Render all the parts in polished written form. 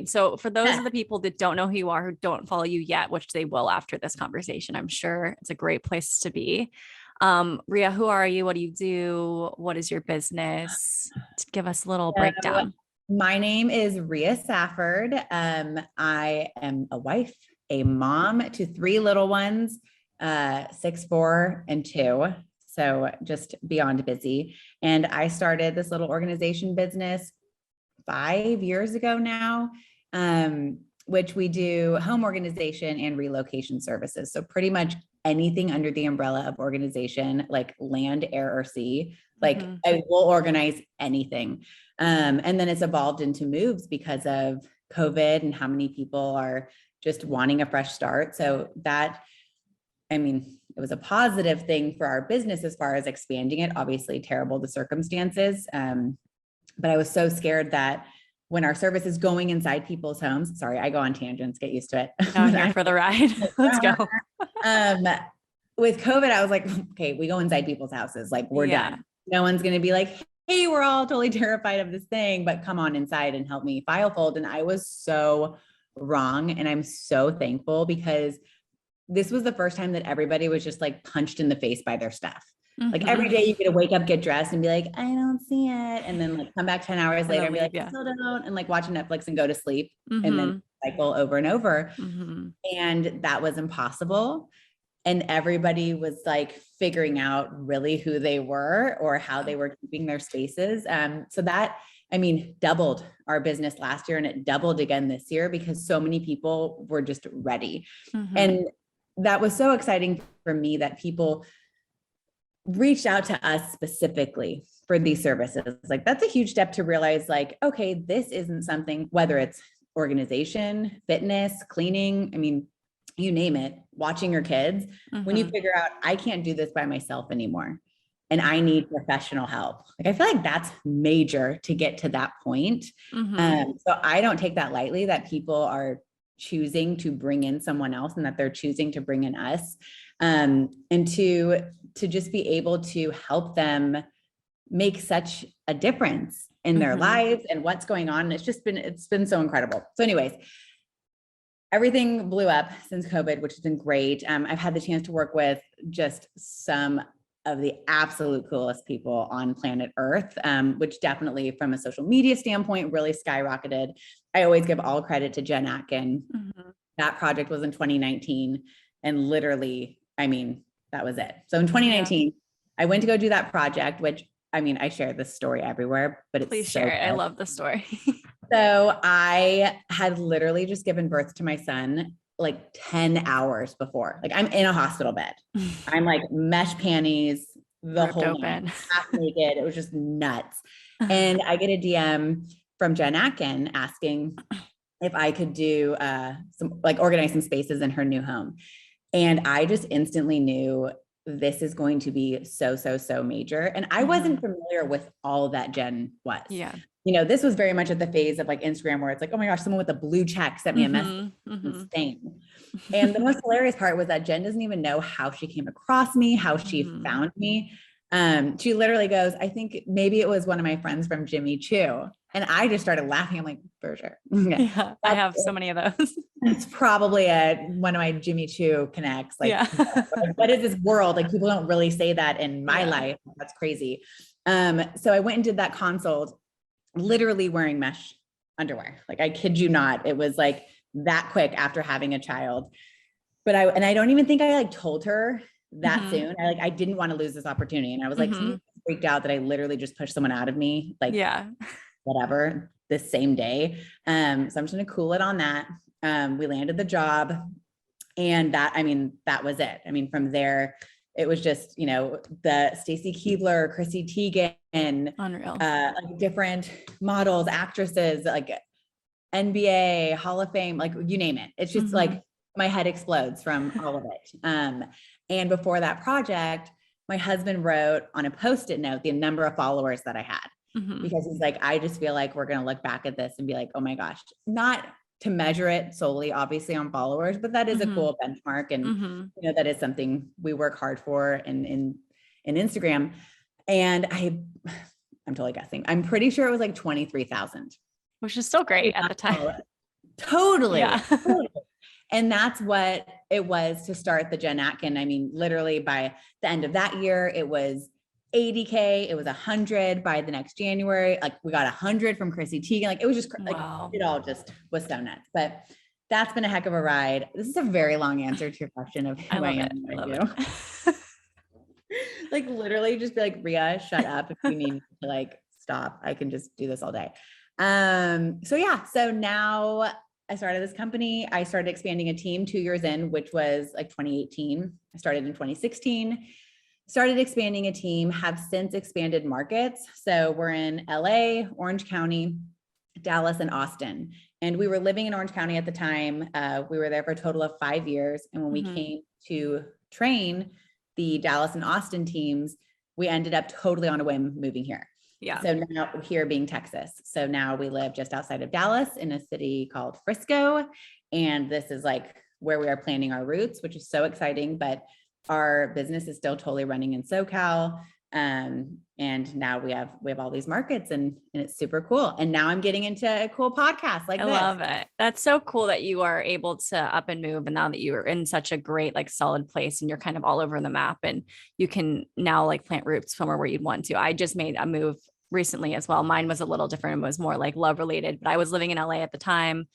explain. So for those of the people that don't know who you are, who don't follow you yet, which they will after this conversation, I'm sure it's a great place to be. Ria, who are you? What do you do? What is your business? Give us a little breakdown. My name is Ria Safford. I am a wife, a mom to 3 little ones, 6, 4, and 2. So just beyond busy. And I started this little organization business 5 years ago now, which we do home organization and relocation services. So pretty much anything under the umbrella of organization, like land, air, or sea, like I will organize anything. And then it's evolved into moves because of COVID and how many people are just wanting a fresh start. So that, I mean, it was a positive thing for our business as far as expanding it. Obviously, terrible the circumstances. But I was so scared that when our service is going inside people's homes, sorry, I go on tangents, get used to it. I'm here for the ride. Let's go. With COVID, I was like, okay, we go inside people's houses. Like we're done. No one's going to be like, hey, we're all totally terrified of this thing, but come on inside and help me file fold. And I was so wrong. And I'm so thankful because this was the first time that everybody was just like punched in the face by their stuff. Like every day you get to wake up, get dressed and be like, I don't see it. And then like come back 10 hours later and be like, I still don't. And like watch Netflix and go to sleep and then cycle over and over. And that was impossible. And everybody was like figuring out really who they were or how they were keeping their spaces. So that, I mean, doubled our business last year and it doubled again this year because so many people were just ready. And that was so exciting for me that people reached out to us specifically for these services. Like that's a huge step to realize like, okay, this isn't something, whether it's organization, fitness, cleaning, I mean, you name it, watching your kids, when you figure out I can't do this by myself anymore and I need professional help. Like I feel like that's major to get to that point. So I don't take that lightly that people are choosing to bring in someone else and that they're choosing to bring in us. And to just be able to help them make such a difference in their lives and what's going on. It's been so incredible. So anyways, everything blew up since COVID, which has been great. I've had the chance to work with just some of the absolute coolest people on planet Earth, which definitely from a social media standpoint really skyrocketed. I always give all credit to Jen Atkin. That project was in 2019 and literally, I mean, that was it. So in 2019, I went to go do that project, which I mean, I share this story everywhere, but it's please share it. I love the story. So I had literally just given birth to my son like 10 hours before. Like I'm in a hospital bed. I'm like mesh panties, the whole night, half naked. It was just nuts. And I get a DM from Jen Atkin asking if I could do some like organize some spaces in her new home. And I just instantly knew this is going to be so major. And I wasn't familiar with all that Jen was. Yeah. You know, this was very much at the phase of like Instagram where it's like, oh my gosh, someone with a blue check sent me a message. Insane. And the most hilarious part was that Jen doesn't even know how she came across me, how she found me. She literally goes, I think maybe it was one of my friends from Jimmy Choo. And I just started laughing. I'm like, for sure. Yeah, I have so many of those. It's probably one of my Jimmy Choo connects. Like, what is this world? Like people don't really say that in my life. That's crazy. So I went and did that consult, literally wearing mesh underwear. Like I kid you not. It was like that quick after having a child. But I don't even think I like told her that soon. I didn't want to lose this opportunity. And I was like, freaked out that I literally just pushed someone out of me. Like, whatever, this same day. So I'm just going to cool it on that. We landed the job and that was it. I mean, from there, it was just, you know, the Stacy Keebler, Chrissy Teigen, unreal, like different models, actresses, like NBA, Hall of Fame, like you name it. It's just like my head explodes from all of it. And before that project, my husband wrote on a Post-it note the number of followers that I had. Because he's like, I just feel like we're going to look back at this and be like, oh my gosh, not to measure it solely, obviously on followers, but that is a cool benchmark. And, you know, that is something we work hard for in Instagram. And I'm totally guessing. I'm pretty sure it was like 23,000. Which is still great at the time. Totally. Yeah. Totally. And that's what it was to start the Jen Atkin. I mean, literally by the end of that year, it was 80K. It was 100 by the next January. Like we got 100 from Chrissy Teigen. Like it was just like, Wow. it all just was so nuts. But that's been a heck of a ride. This is a very long answer to your question of who I am. I love do. Like literally just be like, Ria, shut up. If you need to like stop, I can just do this all day. So yeah, so now I started this company. I started expanding a team 2 years in, which was like 2018. I started in 2016, started expanding a team, have since expanded markets. So we're in LA, Orange County, Dallas, and Austin. And we were living in Orange County at the time. We were there for a total of 5 years. And when we came to train the Dallas and Austin teams, we ended up totally on a whim moving here. Yeah. So now here being Texas. So now we live just outside of Dallas in a city called Frisco. And this is like where we are planning our roots, which is so exciting, but our business is still totally running in SoCal. And now we have all these markets and it's super cool. And now I'm getting into a cool podcast like I this. love it. That's so cool that you are able to up and move. And now that you are in such a great, like solid place and you're kind of all over the map and you can now like plant roots somewhere where you'd want to. I just made a move recently as well. Mine was a little different. It was more like love related, but I was living in LA at the time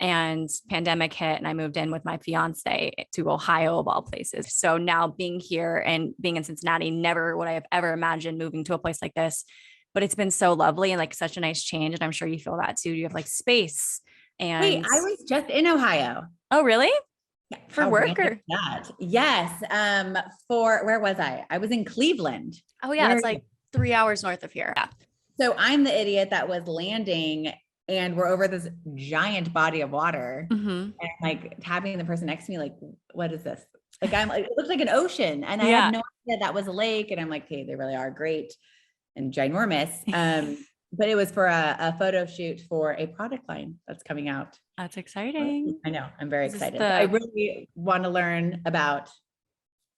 and pandemic hit and I moved in with my fiance to Ohio of all places. So now being here and being in Cincinnati, never would I have ever imagined moving to a place like this, but it's been so lovely and like such a nice change. And I'm sure you feel that too. You have like space and Wait, I was just in Ohio. Oh, really? Yeah, for work or that? Yes. For where was I? I was in Cleveland. Oh yeah. It's like 3 hours north of here. Yeah. So I'm the idiot that was landing and we're over this giant body of water and like tapping the person next to me, like, what is this? Like, I'm like, it looks like an ocean. And I had no idea that was a lake. And I'm like, hey, they really are great and ginormous. But it was for a photo shoot for a product line that's coming out. That's exciting. I know. I'm very excited. I really want to learn about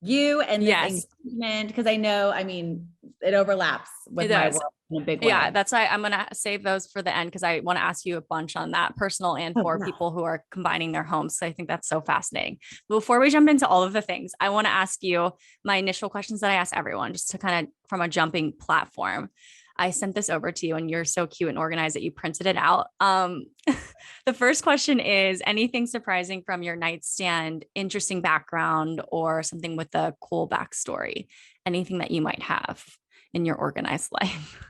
you and this engagement because I know, I mean, it overlaps with my work in a big way. Yeah, that's why I'm going to save those for the end because I want to ask you a bunch on that personal and for people who are combining their homes. So I think that's so fascinating. But before we jump into all of the things, I want to ask you my initial questions that I ask everyone just to kind of from a jumping platform. I sent this over to you and you're so cute and organized that you printed it out. The first question is anything surprising from your nightstand, interesting background, or something with a cool backstory, anything that you might have in your organized life?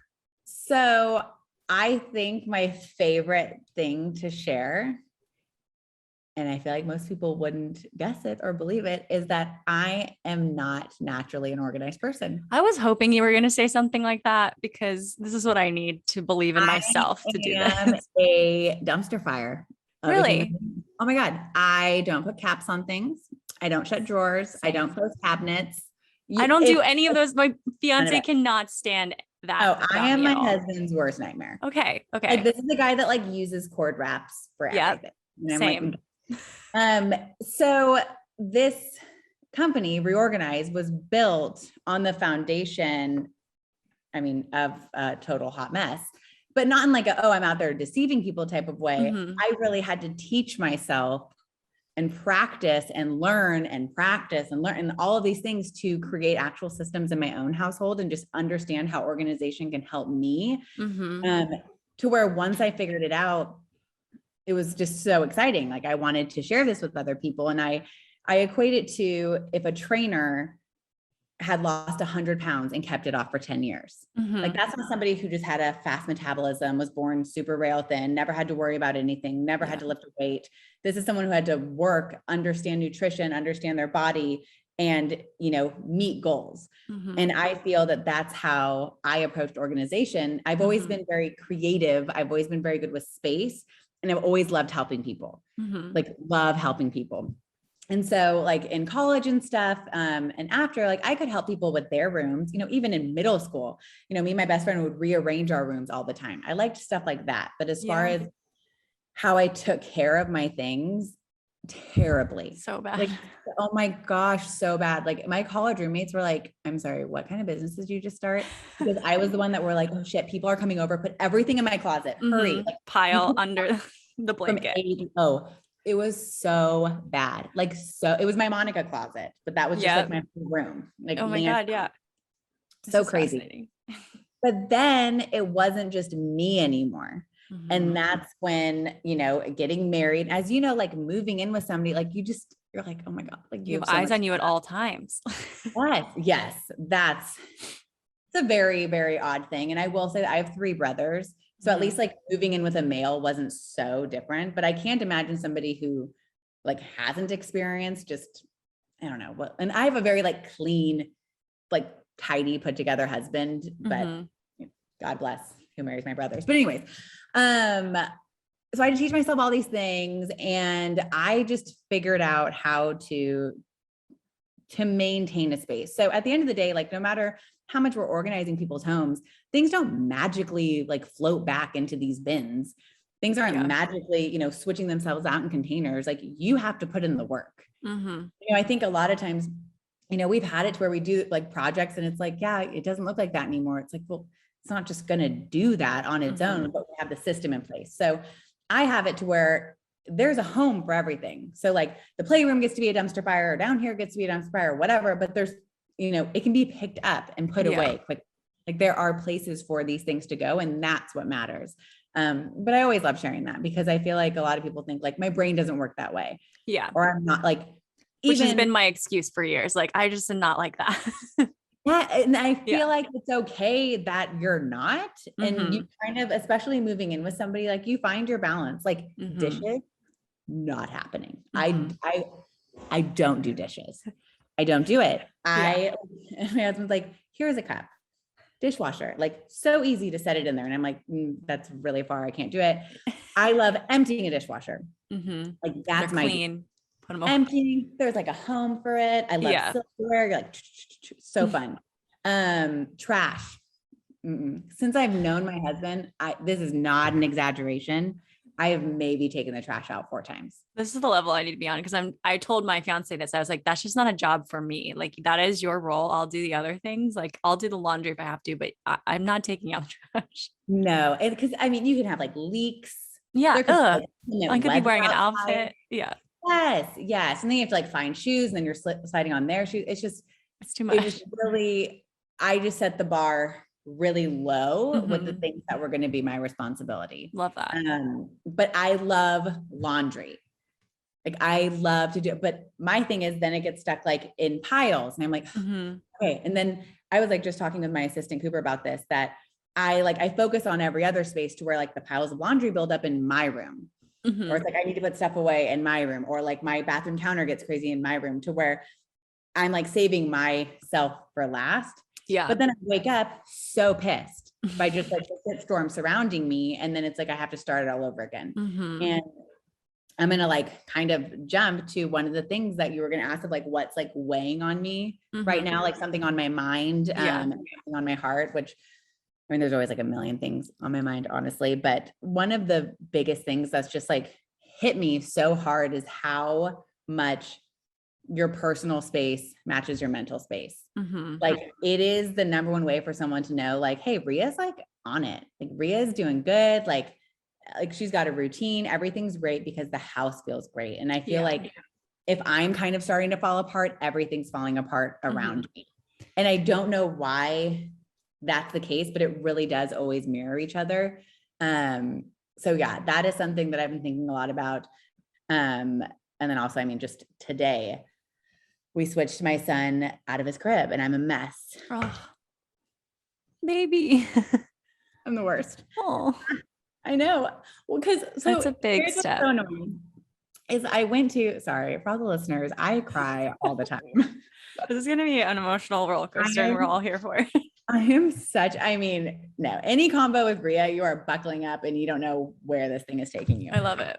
So I think my favorite thing to share, and I feel like most people wouldn't guess it or believe it, is that I am not naturally an organized person. I was hoping you were going to say something like that because this is what I need to believe in myself to do this. I'm a dumpster fire. Really? Oh my God. I don't put caps on things. I don't shut drawers. I don't close cabinets. I don't do any of those. My fiance cannot stand that. Oh, I am my husband's worst nightmare. Okay. Like, this is the guy that like uses cord wraps for everything. Same. So this company, RíOrganize, was built on the foundation, I mean, of a total hot mess, but not in like a, oh, I'm out there deceiving people type of way. I really had to teach myself and practice and learn and practice and learn and all of these things to create actual systems in my own household and just understand how organization can help me. To where once I figured it out, it was just so exciting. Like I wanted to share this with other people. And I equate it to if a trainer had lost 100 pounds and kept it off for 10 years. Like that's not somebody who just had a fast metabolism, was born super rail thin, never had to worry about anything, never had to lift a weight. This is someone who had to work, understand nutrition, understand their body, and, you know, meet goals. And I feel that that's how I approached organization. I've always been very creative. I've always been very good with space. And I've always loved helping people, like love helping people. And so like in college and stuff, and after, like I could help people with their rooms, you know, even in middle school, you know, me and my best friend would rearrange our rooms all the time. I liked stuff like that. But as far as how I took care of my things, terribly. So bad. Like, oh my gosh, so bad. Like my college roommates were like, I'm sorry, what kind of business did you just start? Because I was the one that were like, oh shit, people are coming over, put everything in my closet, hurry. Like, pile under. The from blanket. oh, it was so bad. Like, so it was my Monica closet, but that was just like my room. Like, Oh my God. Yeah. so crazy. But then it wasn't just me anymore. Mm-hmm. And that's when, you know, getting married, as you know, like moving in with somebody, like you're like, oh my God, like You have so eyes much on you at all times. Yes. It's a very, very odd thing. And I will say that I have 3 brothers. So at least like moving in with a male wasn't so different, but I can't imagine somebody who like hasn't experienced just, I don't know what, and I have a very like clean, like tidy, put together husband, but God bless who marries my brothers. But anyways, so I had to teach myself all these things, and I just figured out how to maintain a space. So at the end of the day, like no matter how much we're organizing people's homes, things don't magically like float back into these bins. Things aren't magically, you know, switching themselves out in containers. Like you have to put in the work. You know, I think a lot of times, you know, we've had it to where we do like projects and it's like, yeah, it doesn't look like that anymore. It's like, well, it's not just going to do that on its own, but we have the system in place. So I have it to where there's a home for everything. So like the playroom gets to be a dumpster fire, or down here gets to be a dumpster fire, or whatever, but there's, you know, it can be picked up and put away quick. Like there are places for these things to go, and that's what matters. But I always love sharing that because I feel like a lot of people think like my brain doesn't work that way. Yeah. Or I'm not like, which has been my excuse for years. Like I just am not like that. Yeah. And I feel like it's okay that you're not. And you kind of, especially moving in with somebody, like you find your balance, like dishes, not happening. I don't do dishes. I don't do it. My husband's like, here's a cup, dishwasher, like so easy to set it in there. And I'm like, that's really far. I can't do it. I love emptying a dishwasher. Like that's my clean. Put them emptying. There's like a home for it. I love silverware. You're like, so fun. Trash. Since I've known my husband, this is not an exaggeration. I have maybe taken the trash out 4 times. This is the level I need to be on, because I told my fiance this. I was like, that's just not a job for me. Like that is your role. I'll do the other things. Like I'll do the laundry if I have to, but I'm not taking out the trash. No, because I mean, you can have like leaks. Yeah. I could be wearing an outfit. Yeah. Yes. And then you have to like find shoes, and then you're sliding on their shoes. It's too much. It just really, I just set the bar really low with the things that were going to be my responsibility. Love that. But I love laundry. Like I love to do it. But my thing is then it gets stuck like in piles. And I'm like, okay. And then I was like just talking with my assistant Cooper about this, that I focus on every other space to where like the piles of laundry build up in my room. Or it's like, I need to put stuff away in my room, or like my bathroom counter gets crazy in my room, to where I'm like saving myself for last. Yeah. But then I wake up so pissed by just like the shitstorm surrounding me. And then it's like, I have to start it all over again. And I'm going to like kind of jump to one of the things that you were going to ask of like, what's like weighing on me right now, like something on my mind, something on my heart, which I mean, there's always like a million things on my mind, honestly. But one of the biggest things that's just like hit me so hard is how much your personal space matches your mental space. Like it is the number one way for someone to know like, hey, Ria's like on it. Like Ria's doing good. Like she's got a routine. Everything's great because the house feels great. And I feel like if I'm kind of starting to fall apart, everything's falling apart around me. And I don't know why that's the case, but it really does always mirror each other. So yeah, that is something that I've been thinking a lot about. And then also, I mean, just today we switched my son out of his crib and I'm a mess. Oh, baby. I'm the worst. Oh, I know. Well, because that's a big step. So annoying is I went to, sorry, for all the listeners, I cry all the time. This is going to be an emotional roller coaster and we're all here for it. I mean, no, any combo with Ria, you are buckling up and you don't know where this thing is taking you. I love it.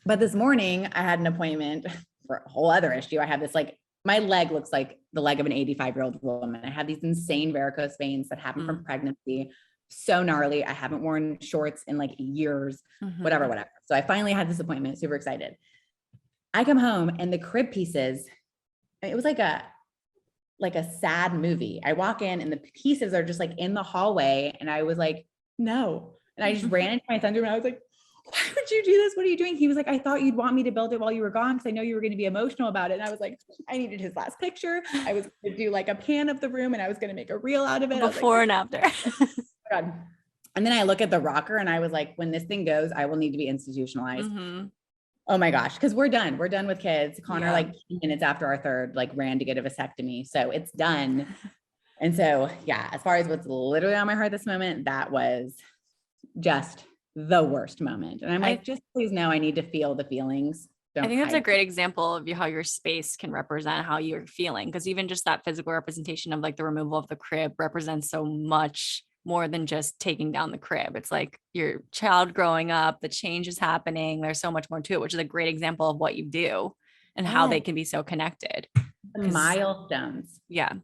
But this morning I had an appointment for a whole other issue. I have this, like, my leg looks like the leg of an 85-year-old woman. I have these insane varicose veins that happen from pregnancy. So gnarly. I haven't worn shorts in like years, whatever. So I finally had this appointment, super excited. I come home and the crib pieces, it was like a sad movie. I walk in and the pieces are just like in the hallway. And I was like, no. And I just ran into my son's room and I was like, why would you do this? What are you doing? He was like, I thought you'd want me to build it while you were gone because I know you were going to be emotional about it. And I was like, I needed his last picture. I was going to do like a pan of the room and I was going to make a reel out of it. Before and after. Oh God. And then I look at the rocker and I was like, when this thing goes, I will need to be institutionalized. Oh my gosh. Cause we're done. We're done with kids. Connor, like 2 minutes after our third, like ran to get a vasectomy. So it's done. And so, yeah, as far as what's literally on my heart this moment, that was just the worst moment. And I'm like, just please know I need to feel the feelings. I think that's a great example of how your space can represent how you're feeling. Cause even just that physical representation of like the removal of the crib represents so much more than just taking down the crib. It's like your child growing up, the change is happening. There's so much more to it, which is a great example of what you do and how they can be so connected. The milestones. Yeah.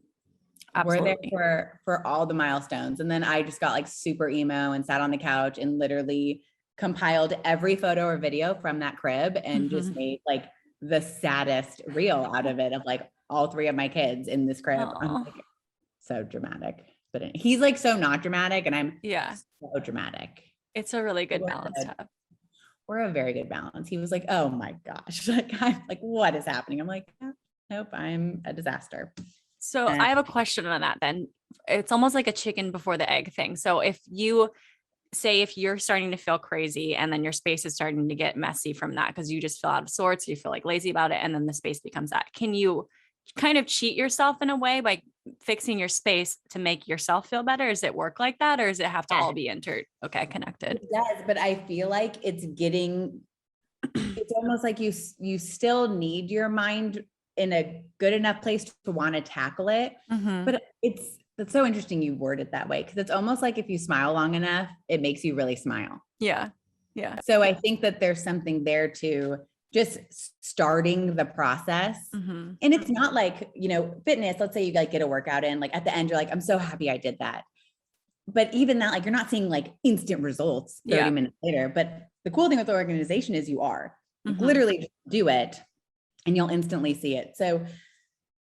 Absolutely. We're there for all the milestones. And then I just got like super emo and sat on the couch and literally compiled every photo or video from that crib and just made like the saddest reel out of it of like all 3 of my kids in this crib. I'm like, so dramatic. But he's like so not dramatic and I'm so dramatic. It's a really good balance to have. We're a very good balance. He was like, oh my gosh. Like, I'm like, what is happening? I'm like, nope, I'm a disaster. So I have a question on that then. It's almost like a chicken before the egg thing. So if you're starting to feel crazy and then your space is starting to get messy from that because you just feel out of sorts, you feel like lazy about it, and then the space becomes that. Can you kind of cheat yourself in a way by fixing your space to make yourself feel better? Does it work like that, or does it have to all be connected? It does, but I feel like it's almost like you still need your mind in a good enough place to want to tackle it. But that's so interesting you word it that way, because it's almost like if you smile long enough, it makes you really smile. Yeah. So I think that there's something there to just starting the process. And it's not like, fitness, let's say you like get a workout in, like at the end, you're like, I'm so happy I did that. But even that, like, you're not seeing like instant results 30 minutes later. But the cool thing with the organization is you are literally just do it and you'll instantly see it. So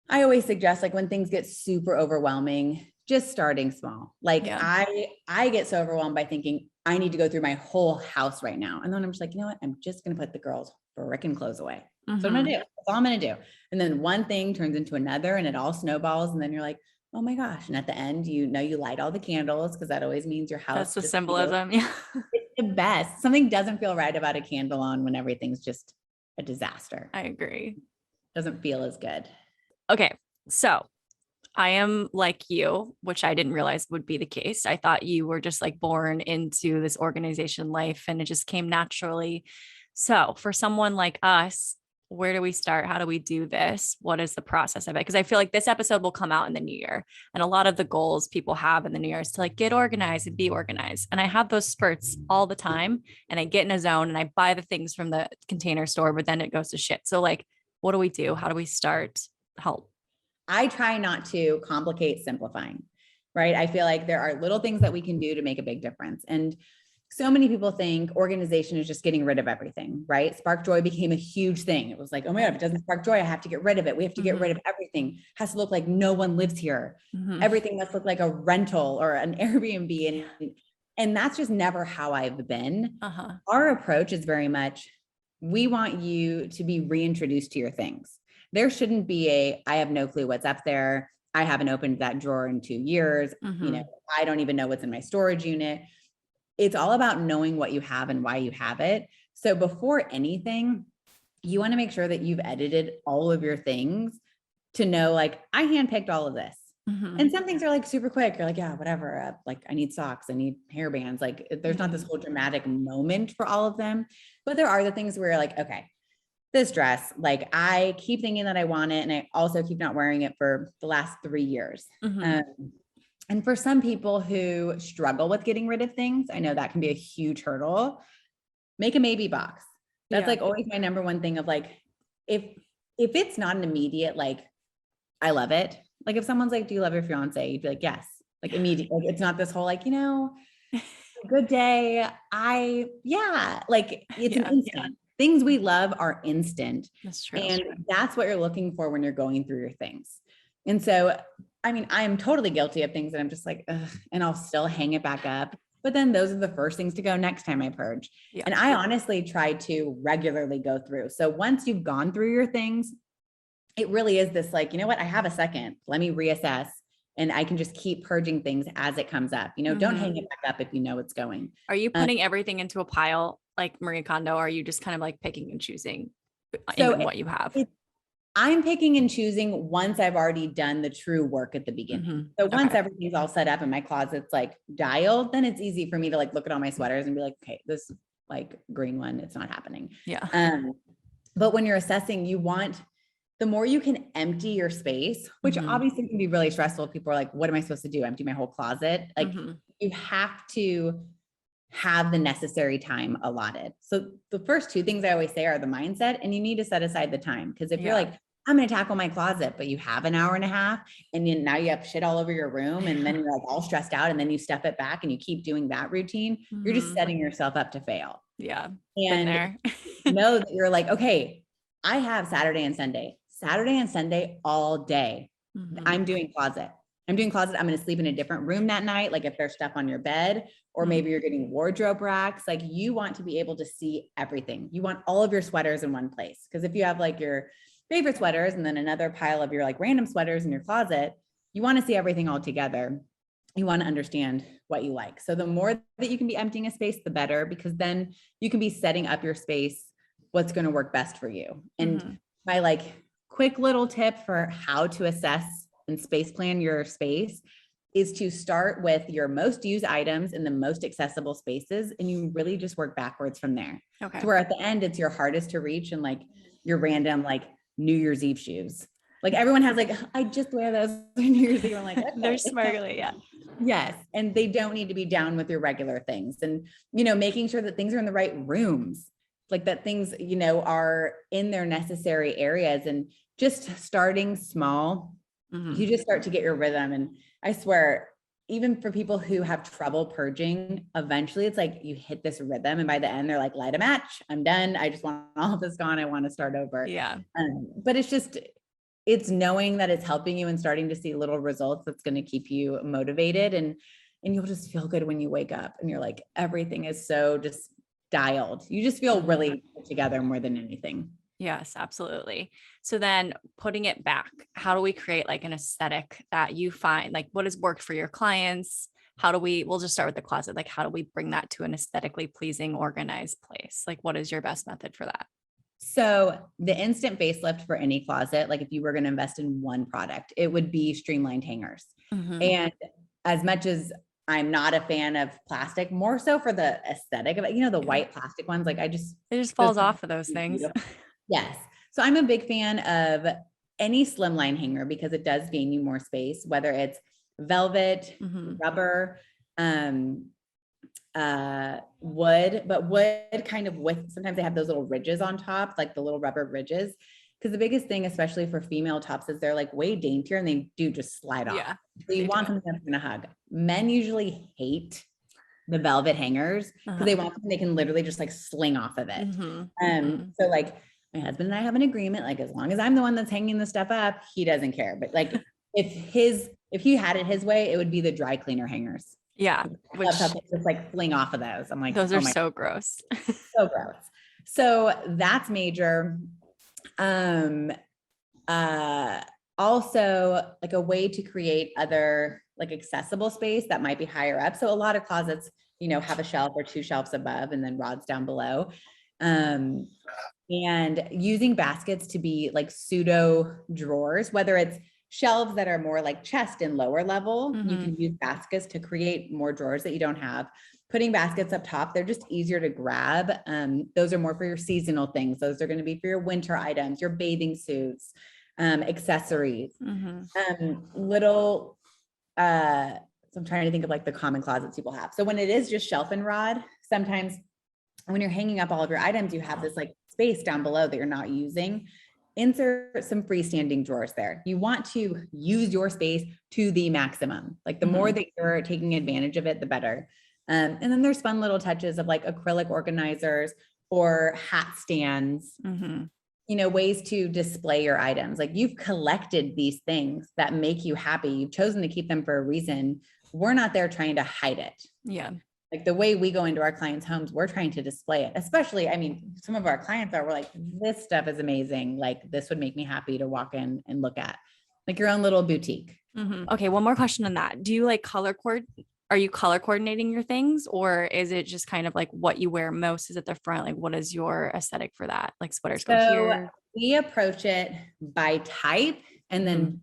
I always suggest, like, when things get super overwhelming, just starting small. Like I get so overwhelmed by thinking I need to go through my whole house right now. And then I'm just like, you know what? I'm just going to put the girls' frickin' clothes away. So I'm going to do. That's all I'm going to do. And then one thing turns into another and it all snowballs. And then you're like, oh my gosh. And at the end, you light all the candles, because that always means your house. That's the symbolism. Yeah. It's the best. Something doesn't feel right about a candle on when everything's just a disaster. I agree. Doesn't feel as good. Okay. So I am like you, which I didn't realize would be the case. I thought you were just like born into this organization life and it just came naturally. So for someone like us, where do we start? How do we do this? What is the process of it? Because I feel like this episode will come out in the new year. And a lot of the goals people have in the new year is to like get organized and be organized. And I have those spurts all the time. And I get in a zone and I buy the things from the Container Store, but then it goes to shit. So like, what do we do? How do we start? Help. I try not to complicate simplifying, right? I feel like there are little things that we can do to make a big difference. And so many people think organization is just getting rid of everything, right? Spark joy became a huge thing. It was like, oh my God, if it doesn't spark joy, I have to get rid of it. We have to get rid of everything. It has to look like no one lives here. Everything must look like a rental or an Airbnb. And that's just never how I've been. Our approach is very much, we want you to be reintroduced to your things. There shouldn't be I have no clue what's up there. I haven't opened that drawer in 2 years. I don't even know what's in my storage unit. It's all about knowing what you have and why you have it. So before anything, you want to make sure that you've edited all of your things to know, like, I handpicked all of this. And some things are like super quick. You're like, yeah, whatever. Like, I need socks. I need hair bands. Like, there's not this whole dramatic moment for all of them. But there are the things where you're like, okay, this dress, like, I keep thinking that I want it. And I also keep not wearing it for the last 3 years. And for some people who struggle with getting rid of things, I know that can be a huge hurdle. Make a maybe box. That's like always my number one thing of like, if it's not an immediate, like, I love it. Like, if someone's like, do you love your fiance? You'd be like, yes. Like, immediate. Like, it's not this whole, like, good day. Like, it's an instant. Things we love are instant. That's true. And that's what you're looking for when you're going through your things. And so, I mean, I'm totally guilty of things that I'm just like, ugh, and I'll still hang it back up. but then those are the first things to go next time I purge. Yeah. And I honestly try to regularly go through. So once you've gone through your things, it really is this like, you know what, I have a second, let me reassess. And I can just keep purging things as it comes up. You know, don't hang it back up if you know it's going. Are you putting everything into a pile like Marie Kondo? Or are you just kind of like picking and choosing even what you have? I'm picking and choosing once I've already done the true work at the beginning. So once everything's all set up and my closet's like dialed, then it's easy for me to like look at all my sweaters and be like, okay, this like green one, it's not happening. Yeah. But when you're assessing, you want the more you can empty your space, which obviously can be really stressful. People are like, what am I supposed to do? Empty my whole closet? Like you have to have the necessary time allotted. So the first two things I always say are the mindset, and you need to set aside the time. Because if you're like, I'm going to tackle my closet, but you have an hour and a half and now you have shit all over your room and then you're like all stressed out and then you step it back and you keep doing that routine, you're just setting yourself up to fail. Yeah. And know that you're like, okay, I have Saturday and Sunday all day. I'm doing closet. I'm going to sleep in a different room that night. Like if there's stuff on your bed, or maybe you're getting wardrobe racks, like you want to be able to see everything. You want all of your sweaters in one place. Cause if you have like your favorite sweaters and then another pile of your like random sweaters in your closet, you want to see everything all together. You want to understand what you like. So the more that you can be emptying a space, the better, because then you can be setting up your space, what's going to work best for you. And my like quick little tip for how to assess and space plan your space is to start with your most used items in the most accessible spaces. And you really just work backwards from there. Okay. To where at the end, it's your hardest to reach and like your random, like New Year's Eve shoes. Like everyone has like, I just wear those for New Year's Eve. I'm like, okay. They're sparkly. Yeah. Yes. And they don't need to be down with your regular things. And, you know, making sure that things are in the right rooms, like that things, you know, are in their necessary areas, and just starting small. You just start to get your rhythm. And I swear, even for people who have trouble purging, eventually it's like you hit this rhythm. And by the end, they're like, light a match. I'm done. I just want all of this gone. I want to start over. Yeah. But it's knowing that it's helping you and starting to see little results that's going to keep you motivated. And you'll just feel good when you wake up and you're like, everything is so just dialed. You just feel really put together more than anything. Yes, absolutely. So then putting it back, how do we create like an aesthetic that you find, like what has worked for your clients? We'll just start with the closet. Like, how do we bring that to an aesthetically pleasing, organized place? Like, what is your best method for that? So the instant facelift for any closet, like if you were going to invest in one product, it would be streamlined hangers. And as much as I'm not a fan of plastic, more so for the aesthetic of it, you know, the white plastic ones, like it just falls off of those things. Yes. So I'm a big fan of any slimline hanger because it does gain you more space, whether it's velvet, rubber, wood, but wood kind of with, sometimes they have those little ridges on top, like the little rubber ridges. Because the biggest thing, especially for female tops, is they're like way daintier and they do just slide off. Yeah, so you want something that's going to hug. Men usually hate the velvet hangers because they want something they can literally just like sling off of it. So like my husband and I have an agreement, like as long as I'm the one that's hanging the stuff up, he doesn't care. But like if he had it his way, it would be the dry cleaner hangers. Yeah. Which just like fling off of those. I'm like, those are so gross. So gross. So that's major. Also like a way to create other like accessible space that might be higher up. So a lot of closets, you know, have a shelf or two shelves above and then rods down below. And using baskets to be like pseudo drawers, whether it's shelves that are more like chest and lower level, you can use baskets to create more drawers that you don't have. Putting baskets up top, they're just easier to grab. Those are more for your seasonal things. Those are going to be for your winter items, your bathing suits, accessories, so I'm trying to think of like the common closets people have. So when it is just shelf and rod, sometimes when you're hanging up all of your items, you have this like space down below that you're not using. Insert some freestanding drawers there. You want to use your space to the maximum. Like the more that you're taking advantage of it, the better. And then there's fun little touches of like acrylic organizers or hat stands, you know, ways to display your items. Like you've collected these things that make you happy. You've chosen to keep them for a reason. We're not there trying to hide it. Yeah. Like the way we go into our clients' homes, we're trying to display it, especially, I mean, some of our clients we're like, this stuff is amazing. Like this would make me happy to walk in and look at, like your own little boutique. Okay. One more question on that. Do you like are you color coordinating your things, or is it just kind of like what you wear most is at the front? Like what is your aesthetic for that? Like sweaters go So here. we approach it by type and then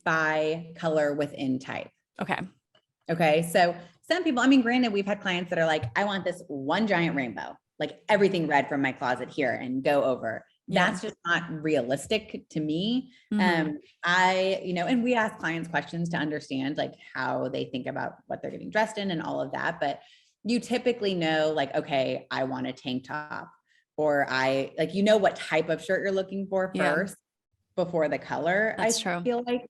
by color within type. Okay. Okay. So some people, I mean, granted, we've had clients that are like, I want this one giant rainbow, like everything red from my closet here and go over. Yeah. That's just not realistic to me. Mhm. And we ask clients questions to understand like how they think about what they're getting dressed in and all of that. But you typically know like, okay, I want a tank top, or what type of shirt you're looking for Yeah. first before the color. That's I true. feel like,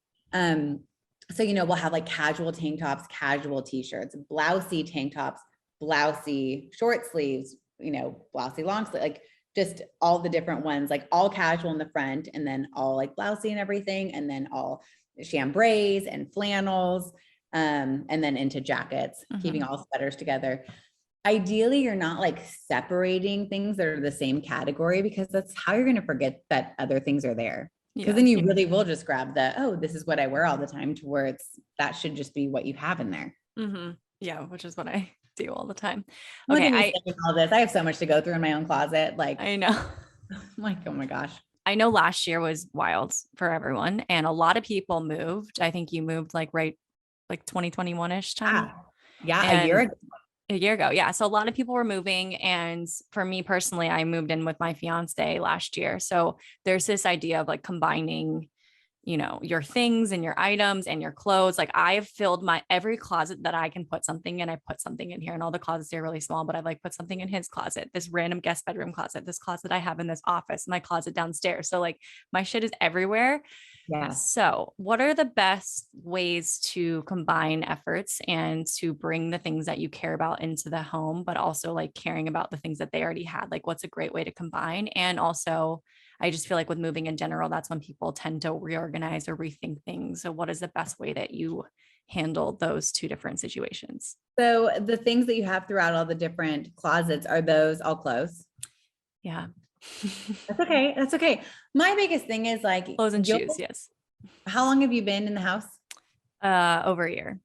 so, we'll have like casual tank tops, casual t-shirts, blousey tank tops, blousey short sleeves, blousey long sleeve, like just all the different ones, like all casual in the front and then all like blousey and everything. And then all chambrays and flannels, and then into jackets, keeping all sweaters together. Ideally, you're not like separating things that are the same category, because that's how you're going to forget that other things are there. Because then you really will just grab this is what I wear all the time, to where that should just be what you have in there. Yeah, which is what I do all the time. Okay, all this, I have so much to go through in my own closet. Like I know. I'm like, oh my gosh. I know last year was wild for everyone, and a lot of people moved. I think you moved like 2021-ish time. Yeah, and a year ago. A year ago. Yeah. So a lot of people were moving. And for me personally, I moved in with my fiance last year. So there's this idea of like combining, your things and your items and your clothes. Like I've filled every closet that I can put something in. I put something in here, and all the closets are really small, but I've like put something in his closet, this random guest bedroom closet, this closet I have in this office, my closet downstairs. So like my shit is everywhere. Yeah. So what are the best ways to combine efforts and to bring the things that you care about into the home, but also like caring about the things that they already had? Like what's a great way to combine? And also, I just feel like with moving in general, that's when people tend to reorganize or rethink things. So what is the best way that you handle those two different situations? So the things that you have throughout all the different closets, are those all clothes? Yeah. That's okay. That's okay. My biggest thing is like clothes and shoes. Yes. How long have you been in the house? Over a year.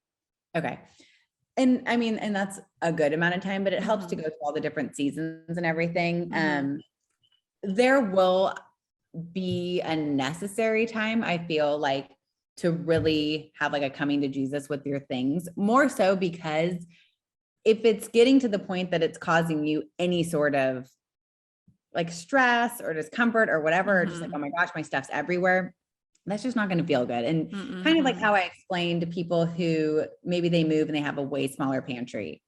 Okay. And I mean, and that's a good amount of time, but it helps to go through all the different seasons and everything. There will be a necessary time, I feel like, to really have like a coming to Jesus with your things, more so because if it's getting to the point that it's causing you any sort of like stress or discomfort or whatever, just like, oh my gosh, my stuff's everywhere, that's just not going to feel good. And kind of like how I explained to people who maybe they move and they have a way smaller pantry.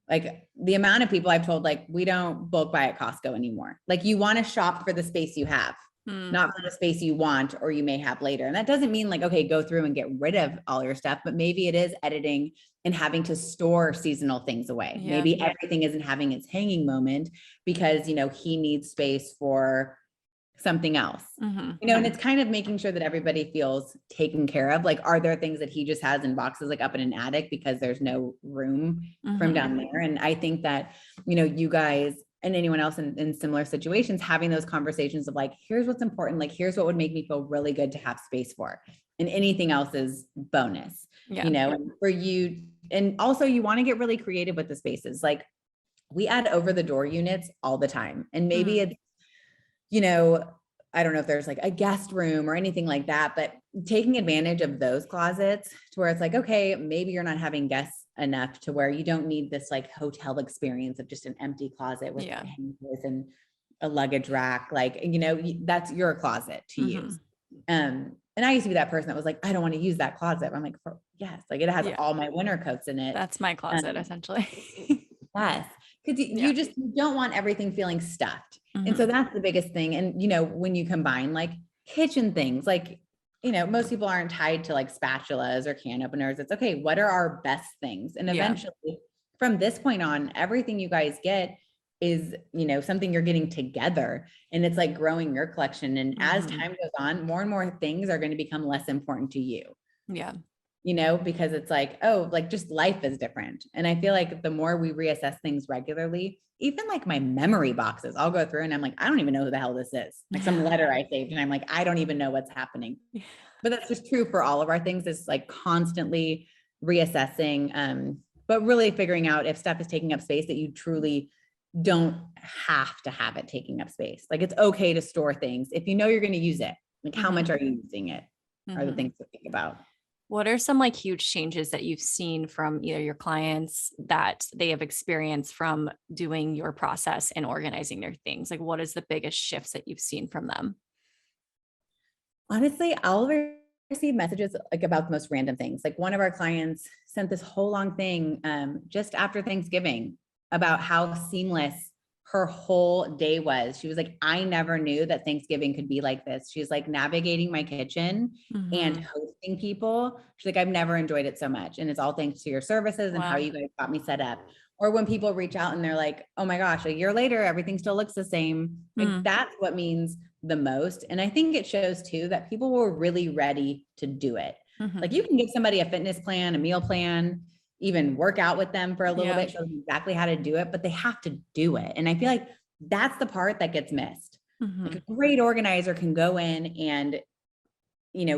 Like the amount of people I've told, like, we don't bulk buy at Costco anymore. Like you want to shop for the space you have, not for the space you want or you may have later. And that doesn't mean like, okay, go through and get rid of all your stuff, but maybe it is editing and having to store seasonal things away. Maybe everything isn't having its hanging moment because, he needs space for something else, and it's kind of making sure that everybody feels taken care of. Like, are there things that he just has in boxes, like up in an attic because there's no room from down there? And I think that, you guys and anyone else in similar situations, having those conversations of like, here's what's important. Like, here's what would make me feel really good to have space for, and anything else is bonus, and for you. And also you want to get really creative with the spaces. Like we add over the door units all the time. And maybe it's, I don't know if there's like a guest room or anything like that, but taking advantage of those closets to where it's like, okay, maybe you're not having guests enough to where you don't need this like hotel experience of just an empty closet with hangers and a luggage rack. Like, that's your closet to use. And I used to be that person that was like, I don't want to use that closet. I'm like, yes, like it has all my winter coats in it. That's my closet essentially. Yes. Because you just don't want everything feeling stuffed. And so that's the biggest thing. And, when you combine like kitchen things, like, most people aren't tied to like spatulas or can openers. It's okay. What are our best things? And eventually from this point on, everything you guys get is, something you're getting together, and it's like growing your collection. And as time goes on, more and more things are going to become less important to you. Yeah. because it's like, oh, like just life is different. And I feel like the more we reassess things regularly, even like my memory boxes, I'll go through and I'm like, I don't even know who the hell this is. Like some letter I saved and I'm like, I don't even know what's happening. But that's just true for all of our things. It's like constantly reassessing, but really figuring out if stuff is taking up space that you truly don't have to have it taking up space. Like it's okay to store things if you know you're going to use it. Like how much are you using it are the things to think about. What are some like huge changes that you've seen from either your clients that they have experienced from doing your process and organizing their things? Like what is the biggest shifts that you've seen from them? Honestly, I'll receive messages like about the most random things. Like one of our clients sent this whole long thing just after Thanksgiving about how seamless her whole day was. She was like, I never knew that Thanksgiving could be like this. She's like navigating my kitchen and hosting people. She's like, I've never enjoyed it so much. And it's all thanks to your services and how you guys got me set up. Or when people reach out and they're like, oh my gosh, a year later, everything still looks the same. Like that's what means the most. And I think it shows too that people were really ready to do it. Like you can give somebody a fitness plan, a meal plan, even work out with them for a little bit, show them exactly how to do it, but they have to do it. And I feel like that's the part that gets missed. Like a great organizer can go in and,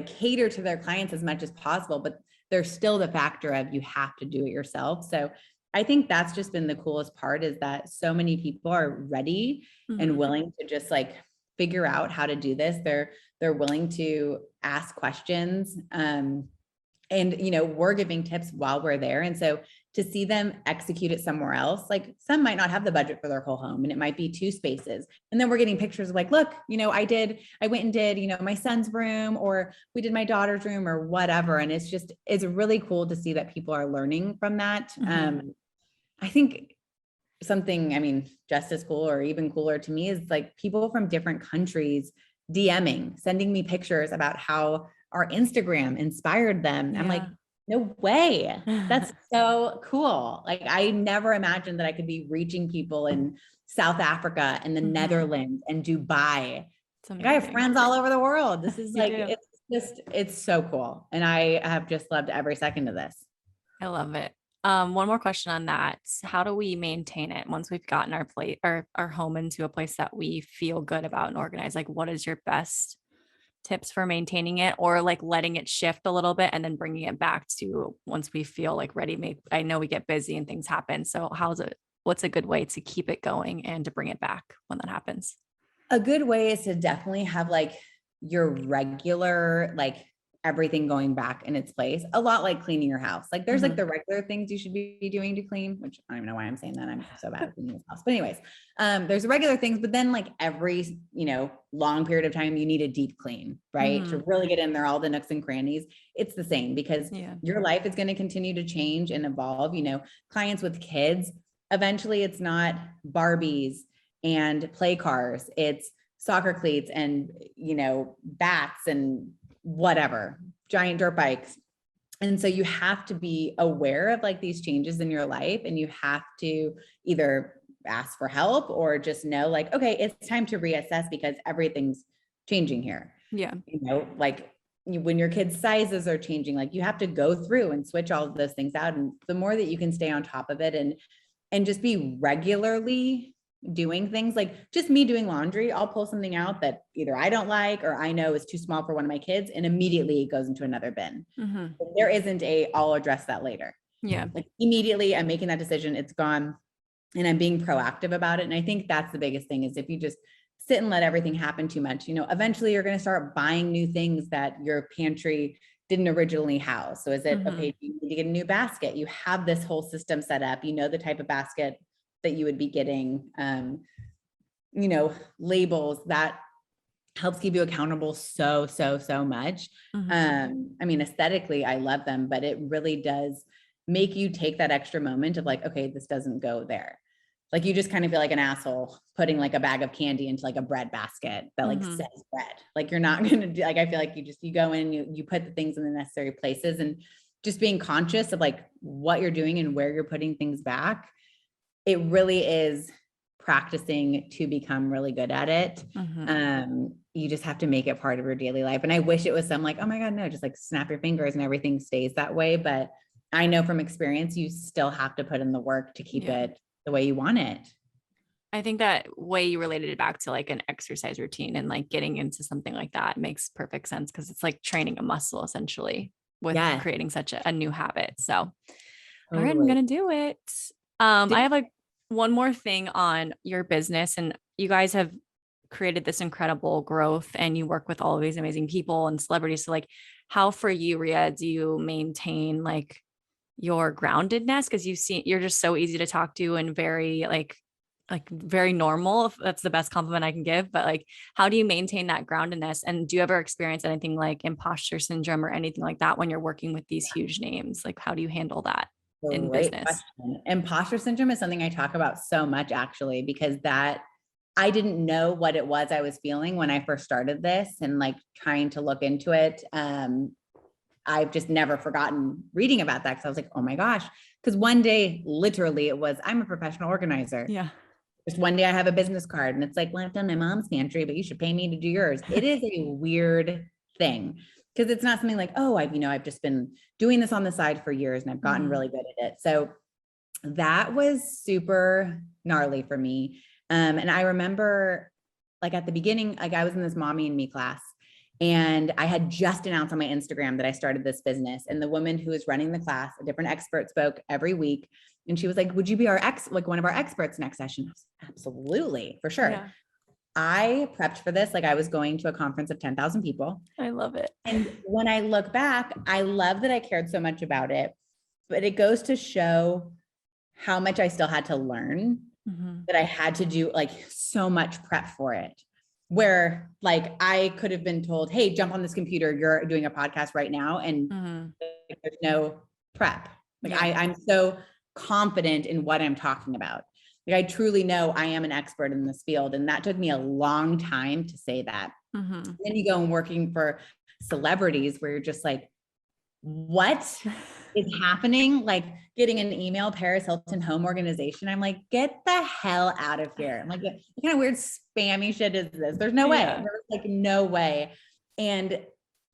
cater to their clients as much as possible, but there's still the factor of you have to do it yourself. So I think that's just been the coolest part is that so many people are ready and willing to just like figure out how to do this. They're willing to ask questions. And, we're giving tips while we're there. And so to see them execute it somewhere else, like some might not have the budget for their whole home and it might be 2 spaces. And then we're getting pictures of like, look, I went and did, my son's room, or we did my daughter's room or whatever. And it's really cool to see that people are learning from that. I think something, just as cool or even cooler to me is like people from different countries DMing, sending me pictures about how our Instagram inspired them. I'm like, no way. That's so cool. Like I never imagined that I could be reaching people in South Africa and the Netherlands and Dubai. Like, I have friends all over the world. This is like, it's so cool. And I have just loved every second of this. I love it. One more question on that. How do we maintain it once we've gotten our place or our home into a place that we feel good about and organized? Like, what is your best tips for maintaining it, or like letting it shift a little bit and then bringing it back to once we feel like ready? I know we get busy and things happen. So what's a good way to keep it going and to bring it back when that happens? A good way is to definitely have like your regular, like everything going back in its place, a lot like cleaning your house. Like there's like the regular things you should be doing to clean, which I don't even know why I'm saying that. I'm so bad at cleaning this house. But anyways, there's regular things, but then like every, long period of time, you need a deep clean, right? To really get in there, all the nooks and crannies. It's the same because your life is going to continue to change and evolve. Clients with kids, eventually it's not Barbies and play cars. It's soccer cleats and, bats and whatever, giant dirt bikes. And so you have to be aware of like these changes in your life, and you have to either ask for help or just know like, okay, it's time to reassess because everything's changing here. Yeah. Like when your kids' sizes are changing, like you have to go through and switch all of those things out. And the more that you can stay on top of it and just be regularly doing things, like just me doing laundry, I'll pull something out that either I don't like or I know is too small for one of my kids, and immediately it goes into another bin. There isn't I'll address that later. Like immediately I'm making that decision, it's gone, and I'm being proactive about it. And I think that's the biggest thing is if you just sit and let everything happen too much, eventually you're going to start buying new things that your pantry didn't originally house. So is it okay, you need to get a new basket? You have this whole system set up, the type of basket that you would be getting, labels that helps keep you accountable so much. Aesthetically, I love them, but it really does make you take that extra moment of like, okay, this doesn't go there. Like you just kind of feel like an asshole putting like a bag of candy into like a bread basket that like says bread. Like you're not going to do, like, I feel like you go in, you put the things in the necessary places, and just being conscious of like what you're doing and where you're putting things back. It really is practicing to become really good at it. you just have to make it part of your daily life. And I wish it was some like, oh my God, no, just like snap your fingers and everything stays that way. But I know from experience, you still have to put in the work to keep it the way you want it. I think that way you related it back to like an exercise routine and like getting into something like that makes perfect sense because it's like training a muscle essentially with creating such a new habit. So, all right, I'm going to do it. I have like one more thing on your business, and you guys have created this incredible growth and you work with all of these amazing people and celebrities. So like how for you, Ria, do you maintain like your groundedness? Cause you're just so easy to talk to and very like very normal, if that's the best compliment I can give, but like, how do you maintain that groundedness? And do you ever experience anything like imposter syndrome or anything like that when you're working with these huge names? Like, how do you handle that in business? Question. Imposter syndrome is something I talk about so much actually, because I didn't know what it was I was feeling when I first started this and like trying to look into it. I've just never forgotten reading about that because I was like, oh my gosh. Because one day, literally, it was, I'm a professional organizer. Yeah. Just one day I have a business card and it's like, well, I've done my mom's pantry, but you should pay me to do yours. It is a weird thing because it's not something like, oh, I've just been doing this on the side for years and I've gotten really good at it. So that was super gnarly for me. And I remember like at the beginning, like I was in this mommy and me class and I had just announced on my Instagram that I started this business, and the woman who was running the class, a different expert spoke every week. And she was like, would you be like one of our experts next session? I was, absolutely, for sure. Yeah. I prepped for this. Like I was going to a conference of 10,000 people. I love it. And when I look back, I love that I cared so much about it, but it goes to show how much I still had to learn, that I had to do like so much prep for it, where like I could have been told, hey, jump on this computer, you're doing a podcast right now. And there's no prep. Like I'm so confident in what I'm talking about. Like I truly know I am an expert in this field. And that took me a long time to say that. Then you go and working for celebrities where you're just like, what is happening? Like getting an email, Paris Hilton home organization. I'm like, get the hell out of here. I'm like, what kind of weird spammy shit is this? There's no way. There's like no way. And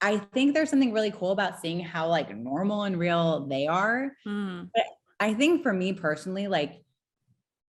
I think there's something really cool about seeing how like normal and real they are. But I think for me personally, like,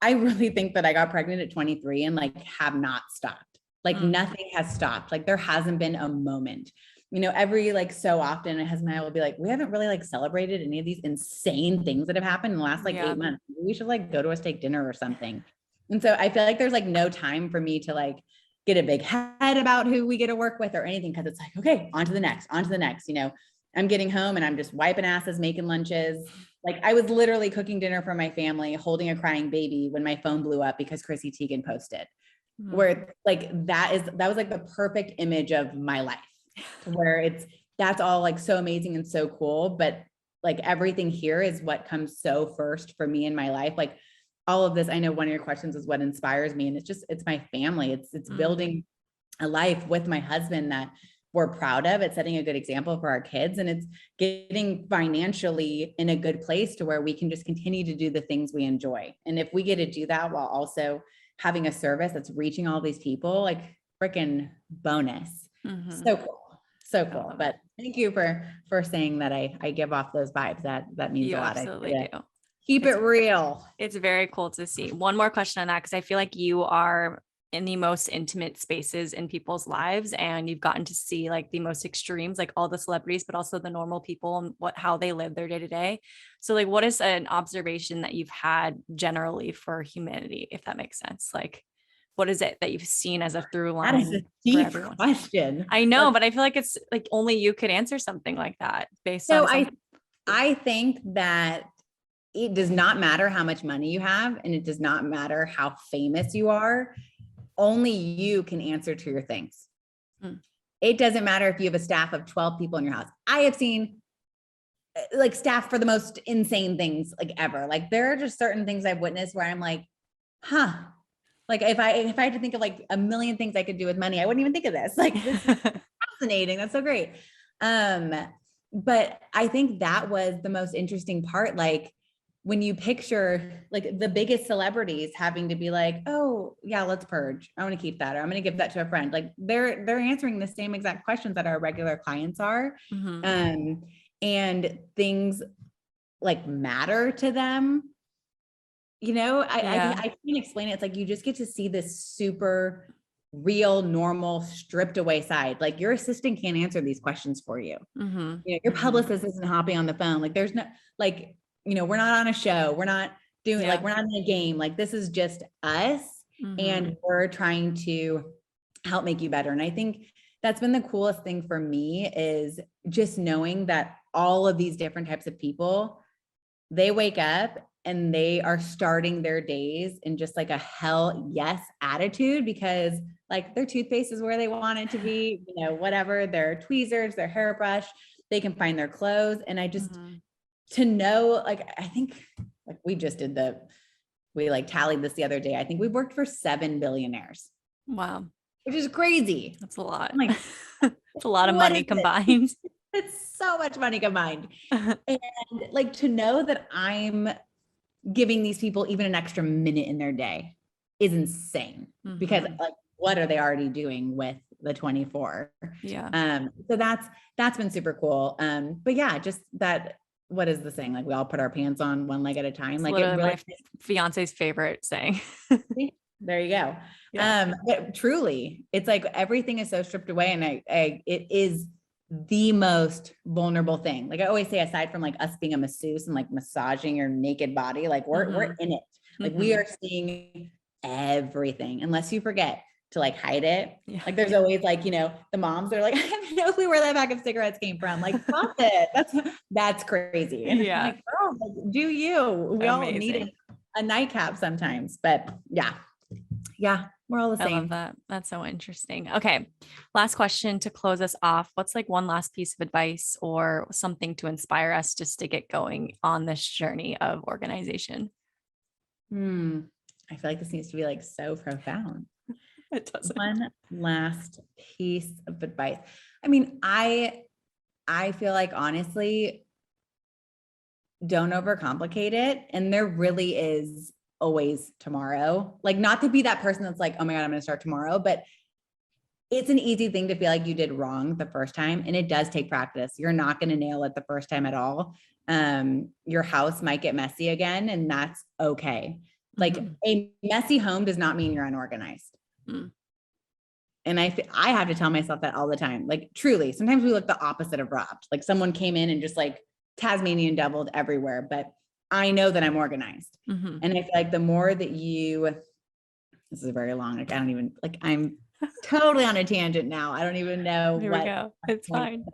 I really think that I got pregnant at 23 and like have not stopped. Like nothing has stopped. Like there hasn't been a moment. You know, every like so often my husband and I will be like, we haven't really like celebrated any of these insane things that have happened in the last like 8 months. We should like go to a steak dinner or something. And so I feel like there's like no time for me to like get a big head about who we get to work with or anything. Cause it's like, okay, on to the next, you know, I'm getting home and I'm just wiping asses, making lunches. Like I was literally cooking dinner for my family, holding a crying baby when my phone blew up because Chrissy Teigen posted, where like, that was like the perfect image of my life. Where that's all like so amazing and so cool, but like everything here is what comes so first for me in my life. Like all of this, I know one of your questions is what inspires me, and it's my family. It's building a life with my husband that we're proud of. It's setting a good example for our kids, and it's getting financially in a good place to where we can just continue to do the things we enjoy. And if we get to do that while also having a service that's reaching all these people, like freaking bonus. So cool. So cool. But thank you for saying that I give off those vibes. That means a lot. Absolutely do. Keep it real. It's very cool to see. One more question on that, because I feel like you are in the most intimate spaces in people's lives, and you've gotten to see like the most extremes, like all the celebrities, but also the normal people and how they live their day to day. So like, what is an observation that you've had generally for humanity, if that makes sense? Like, what is it that you've seen as a through line? That is a deep question. I know, but I feel like it's like only you could answer something like that based on. I think that it does not matter how much money you have, and it does not matter how famous you are. Only you can answer to your things. It doesn't matter if you have a staff of 12 people in your house. I have seen like staff for the most insane things like ever. Like there are just certain things I've witnessed where I'm like, huh. Like if I had to think of like a million things I could do with money, I wouldn't even think of this. Like this is fascinating. That's so great. But I think that was the most interesting part. Like when you picture like the biggest celebrities having to be like, oh yeah, let's purge. I want to keep that, or I'm going to give that to a friend. Like they're answering the same exact questions that our regular clients are. And things like matter to them. You know, I can't explain it. It's like, you just get to see this super real, normal, stripped away side. Like your assistant can't answer these questions for you. You know, your publicist isn't hopping on the phone. Like there's no, like, you know, we're not on a show. We're not doing like, we're not in a game. Like this is just us, and we're trying to help make you better. And I think that's been the coolest thing for me, is just knowing that all of these different types of people, they wake up and they are starting their days in just like a hell yes attitude, because like their toothpaste is where they want it to be, you know, whatever, their tweezers, their hairbrush, they can find their clothes. And I just, to know, like, I think like we like tallied this the other day. I think we worked for 7 billionaires. Wow. Which is crazy. That's a lot. I'm like, it's a lot of money combined. It's so much money combined. And like, to know that I'm giving these people even an extra minute in their day is insane, because like, what are they already doing with the 24? Yeah. So that's been super cool. But yeah, just that, what is the saying? Like we all put our pants on one leg at a time. It's like it really, my fiance's favorite saying. There you go. Yeah. But truly, it's like everything is so stripped away, and it is the most vulnerable thing. Like I always say, aside from like us being a masseuse and like massaging your naked body, like we're in it. Like we are seeing everything, unless you forget to like hide it. Yeah. Like there's always like, you know, the moms are like, I have no clue where that pack of cigarettes came from. Like, stop it. That's crazy. And I'm like, girl, like, do you? We all need a nightcap sometimes, but yeah, we're all the same. I love that. That's so interesting. Okay. Last question to close us off. What's like one last piece of advice or something to inspire us just to get going on this journey of organization? I feel like this needs to be like so profound. It doesn't. One last piece of advice. I mean, I feel like, honestly, don't overcomplicate it. And there really is always tomorrow. Like, not to be that person that's like, oh my God, I'm going to start tomorrow, but it's an easy thing to feel like you did wrong the first time. And it does take practice. You're not going to nail it the first time at all. Your house might get messy again, and that's okay. Like a messy home does not mean you're unorganized. And I have to tell myself that all the time. Like, truly, sometimes we look the opposite of robbed. Like someone came in and just like Tasmanian deviled everywhere, but I know that I'm organized. And I feel like the more that this is very long. Like, I don't even, like, I'm totally on a tangent now. I don't even know. Here we go. It's fine.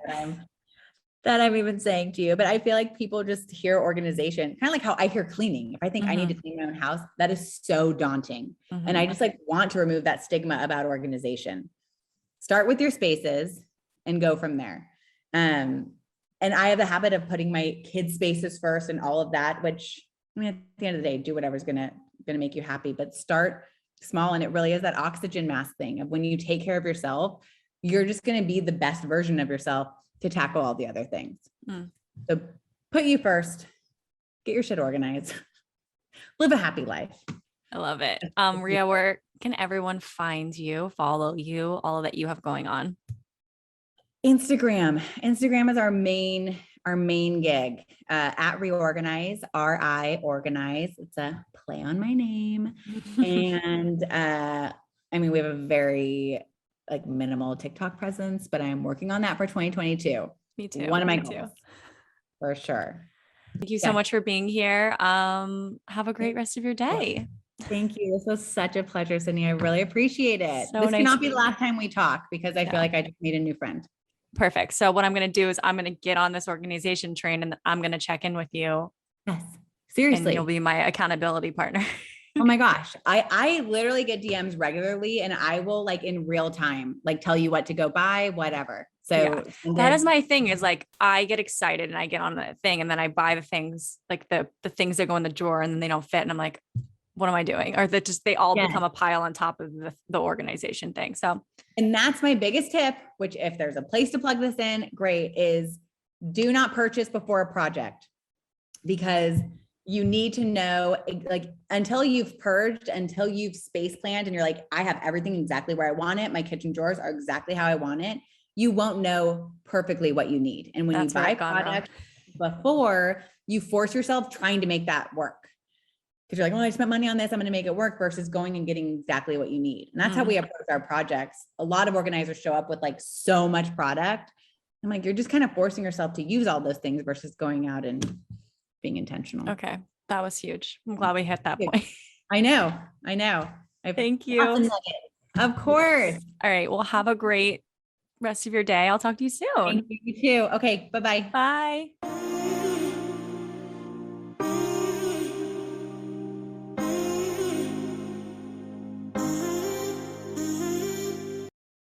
That I'm even saying to you, but I feel like people just hear organization, kind of like how I hear cleaning. If I think I need to clean my own house, that is so daunting. And I just like want to remove that stigma about organization. Start with your spaces and go from there. And I have the habit of putting my kids' spaces first and all of that, which, I mean, at the end of the day, do whatever's gonna make you happy, but start small. And it really is that oxygen mask thing of when you take care of yourself, you're just going to be the best version of yourself to tackle all the other things. So put you first, get your shit organized, live a happy life. I love it. Ria, where can everyone find you, follow you, all that you have going on? Instagram is our main gig, at RíOrganize, RíOrganize. It's a play on my name. And, I mean, we have a very like minimal TikTok presence, but I'm working on that for 2022. Me too. One of my goals, for sure. Thank you so much for being here. Have a great rest of your day. Thank you. This was such a pleasure, Sydney. I really appreciate it. So this nice cannot be the last time we talk, because I feel like I just made a new friend. Perfect. So what I'm going to do is I'm going to get on this organization train, and I'm going to check in with you. Yes. Seriously. And you'll be my accountability partner. Oh my gosh. I literally get DMs regularly, and I will like in real time, like tell you what to go buy, whatever. So that is my thing, is like, I get excited and I get on the thing, and then I buy the things, like the things that go in the drawer, and then they don't fit. And I'm like, what am I doing? Or that just, they all become a pile on top of the organization thing. So, and that's my biggest tip, which if there's a place to plug this in, great, is do not purchase before a project, because you need to know, like, until you've purged, until you've space planned and you're like, I have everything exactly where I want it. My kitchen drawers are exactly how I want it. You won't know perfectly what you need. And when That's you where buy I've gone wrong. products before, you force yourself trying to make that work. Because you're like, well, I spent money on this, I'm going to make it work, versus going and getting exactly what you need. And that's how we approach our projects. A lot of organizers show up with like so much product. I'm like, you're just kind of forcing yourself to use all those things versus going out and being intentional. Okay. That was huge. I'm glad we hit that point. I know. Thank you. Of course. All right. Well, have a great rest of your day. I'll talk to you soon. Thank you, you too. Okay. Bye-bye. Bye.